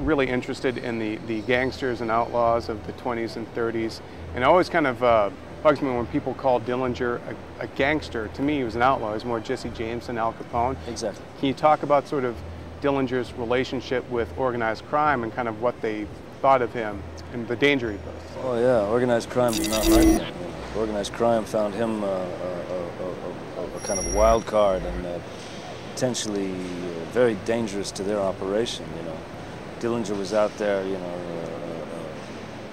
really interested in the gangsters and outlaws of the 20s and 30s, and it always kind of bugs me when people call Dillinger a gangster. To me, he was an outlaw. He was more Jesse James than Al Capone. Exactly. Can you talk about sort of Dillinger's relationship with organized crime and kind of what they thought of him and the danger he posed? Oh yeah, organized crime did not like him. Organized crime found him a kind of wild card and potentially very dangerous to their operation. You know, Dillinger was out there, you know,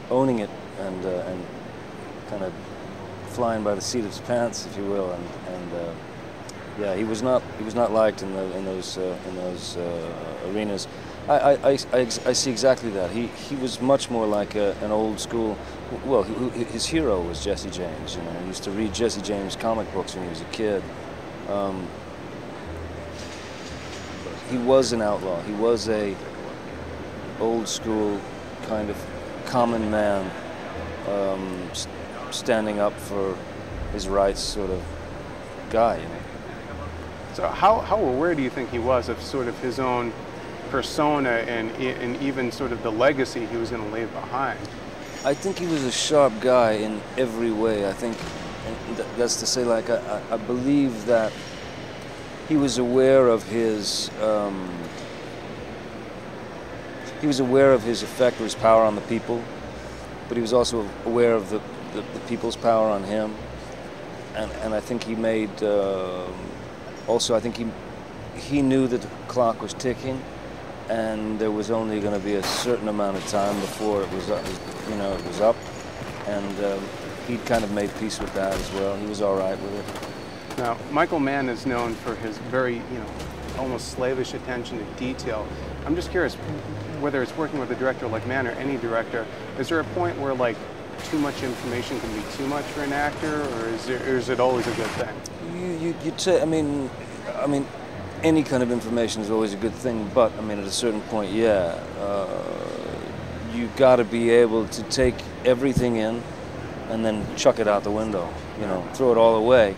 owning it and kind of flying by the seat of his pants, if you will, and yeah, he was not liked in those arenas. I see exactly that. He was much more like an old school. Well, his hero was Jesse James. You know, he used to read Jesse James comic books when he was a kid. He was an outlaw. He was a old school kind of common man, standing up for his rights sort of guy. You know? So how aware do you think he was of sort of his own persona and even sort of the legacy he was going to leave behind? I think he was a sharp guy in every way. I think, and that's to say, like, I believe that he was aware of his effect or his power on the people, but he was also aware of the people's power on him, and I think he made also I think he knew that the clock was ticking, and there was only going to be a certain amount of time before it was up, you know, it was up, and he'd kind of made peace with that as well. He was all right with it. Now, Michael Mann is known for his very, you know, almost slavish attention to detail. I'm just curious, whether it's working with a director like Mann or any director, is there a point where, like, too much information can be too much for an actor, or is it always a good thing? You'd say, I mean, any kind of information is always a good thing, but I mean, at a certain point, yeah, you got to be able to take everything in and then chuck it out the window. You know, throw it all away,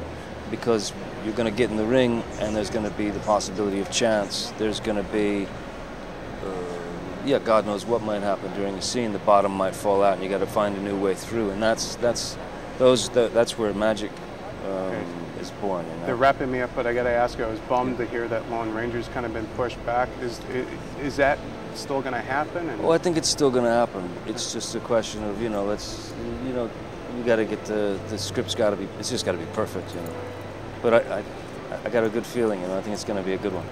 because you're going to get in the ring, and there's going to be the possibility of chance. There's going to be, yeah, God knows what might happen during a scene. The bottom might fall out, and you got to find a new way through. And that's where magic is born. You know? They're wrapping me up, but I got to ask you, I was bummed to hear that Lone Ranger's kind of been pushed back. Is that still going to happen? Oh, I think it's still going to happen. It's just a question of, you know, you got to get the script's got to be, it's just got to be perfect, you know. But I got a good feeling, you know. I think it's going to be a good one.